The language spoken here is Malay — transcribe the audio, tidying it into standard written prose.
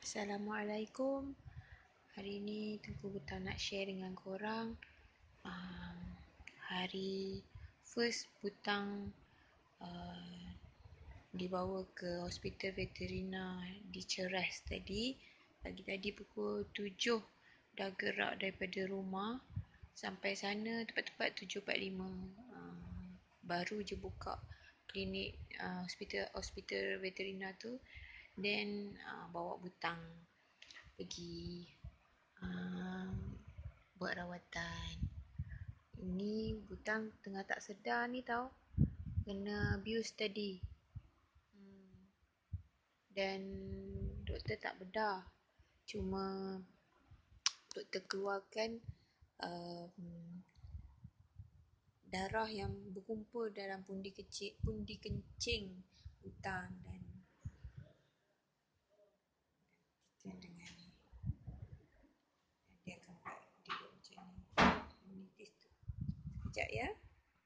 Assalamualaikum. Hari ni Tengku Butang nak share dengan korang hari first Butang dibawa ke hospital veterina di Ceras tadi. Pagi tadi pukul 7 dah gerak daripada rumah sampai sana tepat-tepat 7.45. Baru je buka klinik hospital veterina tu. Then bawa Butang pergi buat rawatan. Ini Butang tengah tak sedar ni tau, kena abuse tadi. Dan doktor tak bedah, cuma doktor keluarkan darah yang berkumpul dalam pundi kencing Butang. Dan kita dengan ni dia akan buat dia macam ni. Sekejap ya.